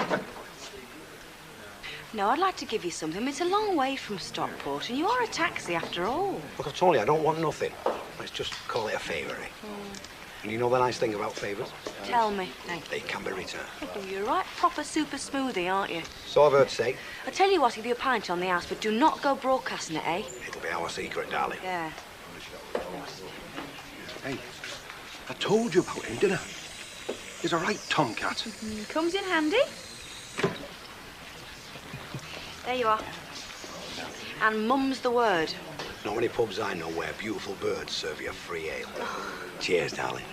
No, I'd like to give you something. It's a long way from Stockport, and you are a taxi after all. Look, I told you, I don't want nothing. Let's just call it a favour, eh? And you know the nice thing about favours? Tell me. They can be returned. Oh, you're right proper super smoothie, aren't you? So I've heard say. I tell you what, give you a pint on the house, but do not go broadcasting it, eh? It'll be our secret, darling. Yeah. Hey, I told you about him, didn't I? He's a right tomcat. Comes in handy. There you are. And mum's the word. Not many pubs I know where beautiful birds serve you free ale. Cheers, darling.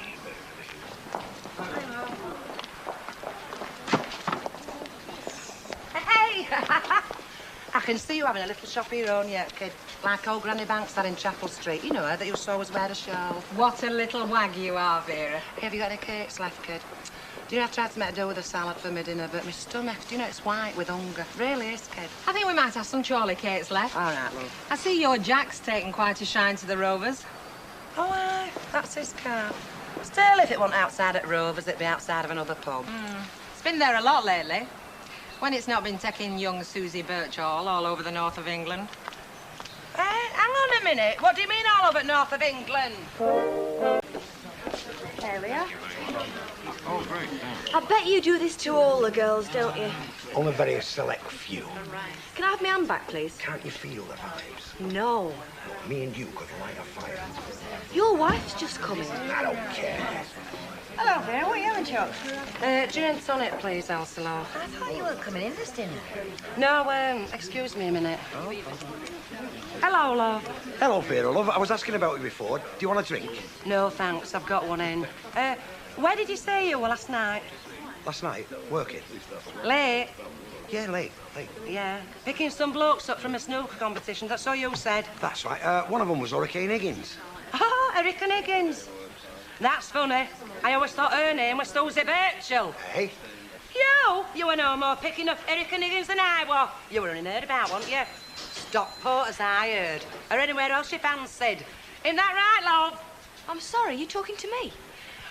Hey! I can see you having a little shop of your own yet, kid. Like old Granny Banks had in Chapel Street. You know her, that used to always wear a shawl. What a little wag you are, Vera. Hey, have you got any cakes left, kid? Do you know, I tried to make do with a salad for my dinner, but my stomach, do you know, it's white with hunger. Really is, kid. I think we might have some Charlie cakes left. All right, love. I see your Jack's taken quite a shine to the Rovers. Oh, aye, that's his car. Still, if it wasn't outside at Rovers, it'd be outside of another pub. It's been there a lot lately. When it's not been taking young Susie Birchall all over the north of England. Hang on a minute. What do you mean all over north of England? There we are. Oh, great. I bet you do this to all the girls, don't you? Only very select few. Can I have my hand back, please? Can't you feel the vibes? No. Me and you could light a fire. Your wife's just coming. I don't care. Hello, Vera. What are you having, Chuck? Gin and tonic, please, Ursula. I thought you weren't coming in this dinner. No, excuse me a minute. Hello, love. Hello, Vera, love. I was asking about you before. Do you want a drink? No, thanks. I've got one in. Where did you say you were last night? Last night, working. Late? Yeah, late. Yeah. Picking some blokes up from a snooker competition. That's all you said. That's right. One of them was Hurricane Higgins. Oh, Eric and Higgins. That's funny. I always thought her name was Susie Birchall. Hey? You were no more picking up Eric and Higgins than I was. You were heard about, weren't you? Stockport, as I heard. Or anywhere else you fancied. Isn't that right, love? I'm sorry, you talking to me?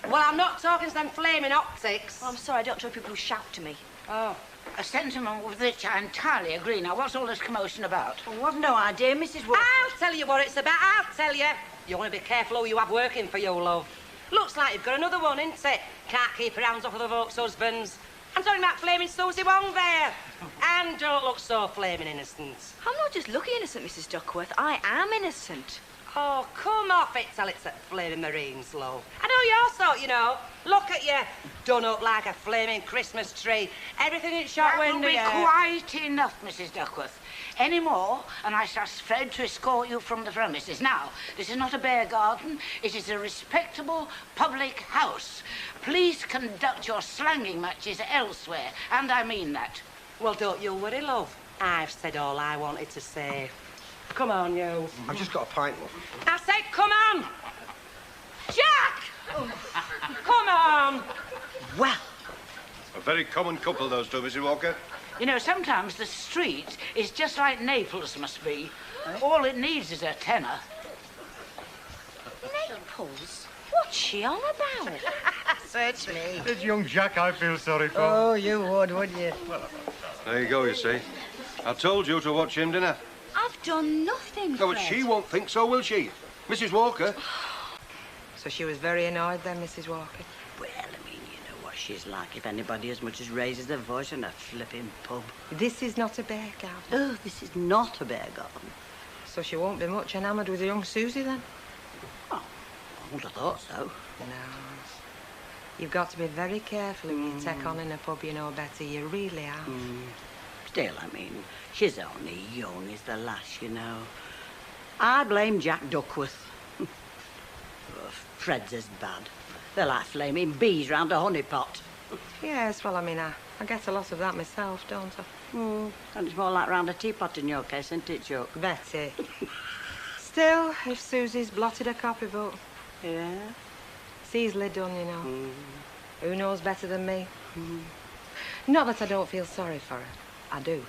Well, I'm not talking to them flaming optics. Well, I'm sorry, I don't enjoy people who shout to me. Oh. A sentiment with which I entirely agree. Now, what's all this commotion about? Well, I've no idea, Mrs. Walker. I'll tell you what it's about, I'll tell you. You want to be careful who you have working for you, love. Looks like you've got another one, innit it? Can't keep her hands off of the folks' husbands. I'm talking about flaming Susie Wong there. And don't look so flaming innocent. I'm not just looking innocent, Mrs. Duckworth. I am innocent. Oh, come off it till it's at flaming Marines, love. I know your sort, you know. Look at you, done up like a flaming Christmas tree. Everything in shop That will window, be yeah. quite enough, Mrs. Duckworth. Any more, and I shall spread to escort you from the premises. Now, this is not a bear garden. It is a respectable public house. Please conduct your slanging matches elsewhere, and I mean that. Well, don't you worry, love. I've said all I wanted to say. Come on, you. I've just got a pint, love. I said, come on! Jack! Come on! Well, A very common couple, those two, Mrs. Walker. you know, sometimes the street is just like Naples must be. All it needs is a tenor. Naples? What's she on about? Search me. It's young Jack I feel sorry for. Oh, you would, wouldn't you? There you go, you see. I told you to watch him, didn't I? I've done nothing, No, but Fred. she won't think so, will she? Mrs. Walker. So she was very annoyed then, Mrs. Walker? Well, I mean, you know what she's like. If anybody as much as raises their voice in a flipping pub. This is not a bear garden. Oh, this is not a bear garden. So she won't be much enamoured with young Susie then? I wouldn't have thought so. No. You've got to be very careful who you take on in a pub, you know, Betty. You really have. Still, I mean, she's only young as the lass, you know. I blame Jack Duckworth. Oh, Fred's as bad. They're like flaming bees round a honey pot. Yes, well, I mean, I get a lot of that myself, don't I? And it's more like round a teapot in your case, isn't it, Chuck? Betty. Still, if Susie's blotted a copybook. Yeah? It's easily done, you know. Who knows better than me? Not that I don't feel sorry for her. I do.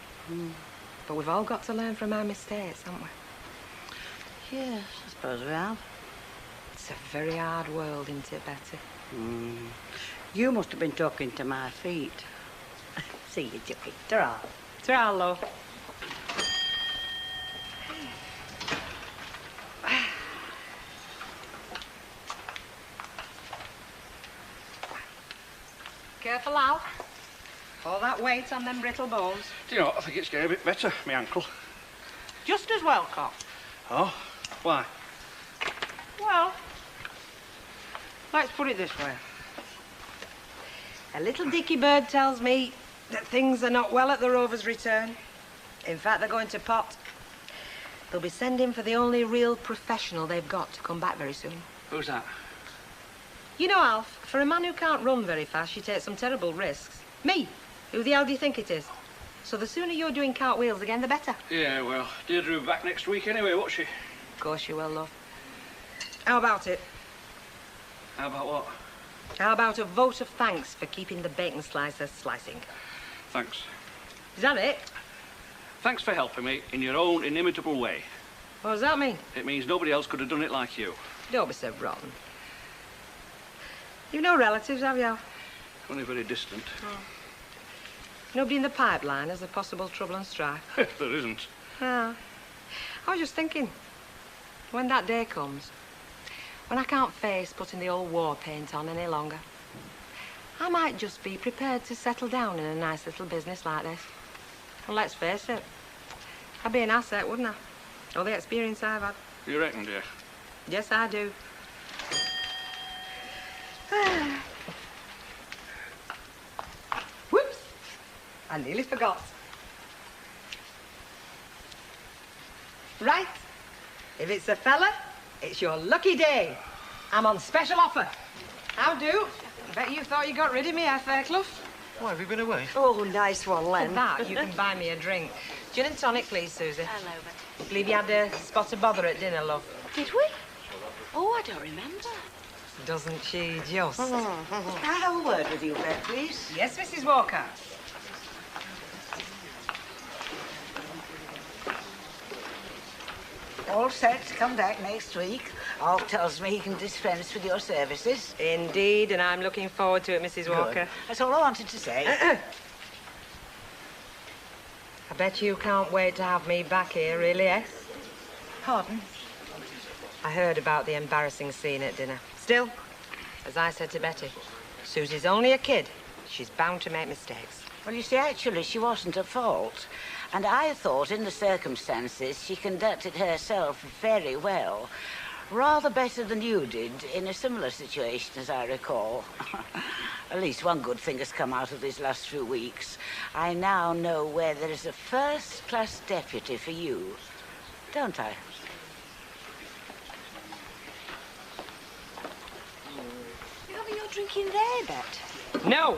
But we've all got to learn from our mistakes, haven't we? Yes, I suppose we have. It's a very hard world, isn't it, Betty? You must have been talking to my feet. See you, Chucky. Ta-ra. Ta-ra, love. Careful, Al. All that weight on them brittle bones. Do you know what? I think it's getting a bit better, my ankle. Just as well, Cop. Oh? Why? Well, let's put it this way. A little dicky bird tells me that things are not well at the Rover's return. In fact, they're going to pot. They'll be sending for the only real professional they've got to come back very soon. Who's that? You know, Alf, for a man who can't run very fast, you take some terrible risks. Me? Who the hell do you think it is? So the sooner you're doing cartwheels again, the better. Yeah, well, Deirdre will be back next week anyway, won't she? Of course you will, love. How about it? How about what? How about a vote of thanks for keeping the bacon slicer slicing? Thanks. Is that it? Thanks for helping me in your own inimitable way. What does that mean? It means nobody else could have done it like you. Don't be so rotten. You've no relatives, have you? Only very distant. Oh. Nobody in the pipeline has a possible trouble and strife? There isn't. Ah. I was just thinking, when that day comes, when I can't face putting the old war paint on any longer, I might just be prepared to settle down in a nice little business like this. And let's face it, I'd be an asset, wouldn't I? All the experience I've had. You reckon, dear? Yes, I do. Whoops! I nearly forgot. Right. If it's a fella, it's your lucky day. I'm on special offer. How do? Bet you thought you got rid of me, Fairclough. Why, have you been away? Oh, nice one, Len. For that, you can buy me a drink. Gin and tonic, please, Susie. Hello, but... Believe you had a spot of bother at dinner, love. Did we? Oh, I don't remember. Doesn't she just? Can I have a word with you, Bet, please? Yes, Mrs. Walker. All set to come back next week. Alf tells me he can dispense with your services. Indeed, and I'm looking forward to it, Mrs. Walker. Good. That's all I wanted to say. I bet you can't wait to have me back here, really, eh? Pardon? I heard about the embarrassing scene at dinner. Still, as I said to Betty, Susie's only a kid. She's bound to make mistakes. Well, you see, actually, she wasn't at fault. And I thought, in the circumstances, she conducted herself very well. Rather better than you did in a similar situation, as I recall. At least one good thing has come out of these last few weeks. I now know where there is a first-class deputy for you. Don't I? You're having your drink in there, Bet? No,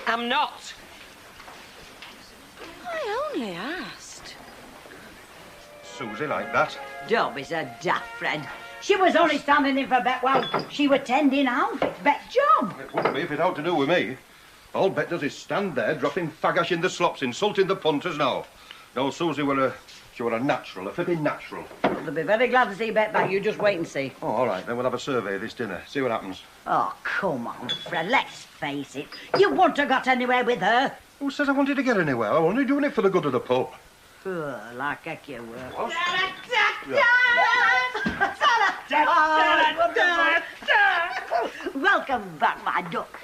I'm not. I only asked. Susie like that? Don't be so daft, Fred. She was only standing in for Bet while she was tending Alf. It's Bet's job. It wouldn't be if it had to do with me. All Bet does is stand there, dropping fagash in the slops, insulting the punters now. No, Susie were a natural, a flipping natural. They'll be very glad to see Bet back. You just wait and see. Oh, all right, then we'll have a survey of this dinner. See what happens. Oh, come on, Fred. Let's face it. You wouldn't have got anywhere with her. Who says I wanted to get anywhere? I'm only doing it for the good of the pub. Oh, like heck you were. Welcome back, my duck.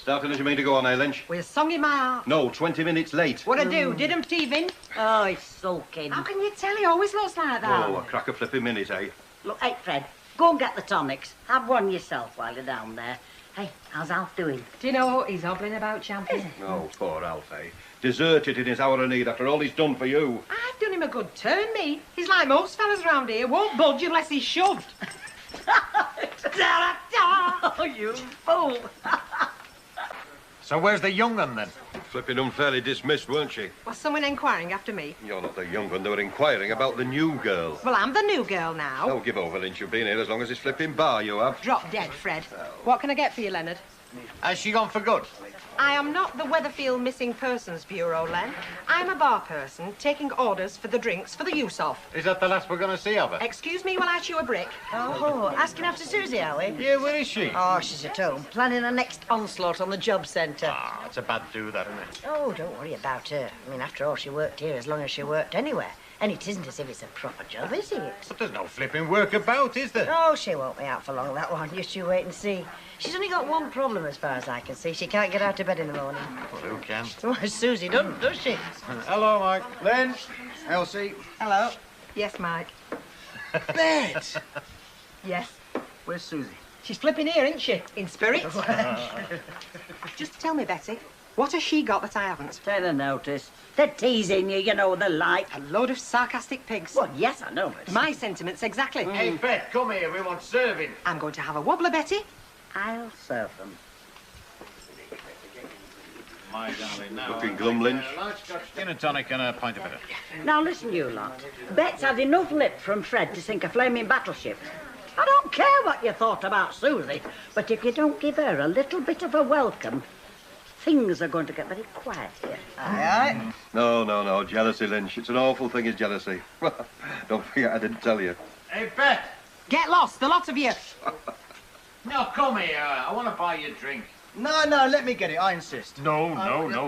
Starting as you mean to go on, eh, Lynch? We're song in my heart. No, 20 minutes late. What I do? Did him thieving? Oh, he's sulking. How can you tell? He always looks like that. Oh, a crack a flipping minute, eh? Look, hey, Fred, go and get the tonics. Have one yourself while you're down there. Hey, how's Alf doing? Do you know what he's hobbling about, champion? Oh, poor Alf, eh? Deserted in his hour of need after all he's done for you. I've done him a good turn, me. He's like most fellas round here. Won't budge unless he's shoved. Oh, you fool. So where's the young un, then? Flipping unfairly dismissed, weren't she? Was someone inquiring after me? You're not the young one. They were inquiring about the new girl. Well, I'm the new girl now. Oh, give over, Lynch. You've been here as long as this flipping bar you have. Drop dead, Fred. What can I get for you, Leonard? Has she gone for good? I am not the Weatherfield Missing Persons Bureau, Len. I'm a bar person taking orders for the drinks for the use of. Is that the last we're going to see of her? Excuse me while I chew a brick. Oh, asking after Susie, are we? Yeah, where is she? Oh, she's at home, planning her next onslaught on the job centre. Ah, it's a bad do, that, isn't it? Oh, don't worry about her. I mean, after all, she worked here as long as she worked anywhere. And it isn't as if it's a proper job, is it? But there's no flipping work about, is there? Oh, she won't be out for long, that one. Just you wait and see. She's only got one problem as far as I can see. She can't get out of bed in the morning. Well, who can? Well, Susie doesn't, does she? Hello, Mike. Lynch, Elsie. Hello. Yes, Mike. Bet! Yes. Where's Susie? She's flipping here, isn't she? In spirit. Just tell me, Betty, what has she got that I haven't? Take the notice. They're teasing you, you know, the like. A load of sarcastic pigs. Well, yes, I know it. My sentiments exactly. Hey, Bet, come here. We want serving. I'm going to have a wobbler, Betty. I'll serve them. My darling, now... Looking glum, Lynch. Large Scotch gin and tonic and a pint of bitter. Now, listen, you lot. Bet's had enough lip from Fred to sink a flaming battleship. I don't care what you thought about Susie, but if you don't give her a little bit of a welcome, things are going to get very quiet here. Aye, aye. No. Jealousy, Lynch. It's an awful thing, is jealousy. Don't forget I didn't tell you. Hey, Bet! Get lost, the lot of you. No, come here. I want to buy you a drink. No, let me get it. I insist. No,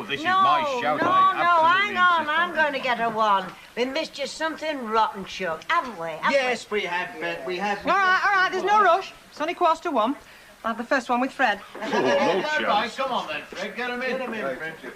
this is my shout. Hang on. I'm going to get her one. We missed you something rotten, Chuck, haven't we? Yes, we have, Bet. We have. All right, there's no rush. It's only 1:15. I'll have the first one with Fred. All right, come on then, Fred. Get him in. Thank you.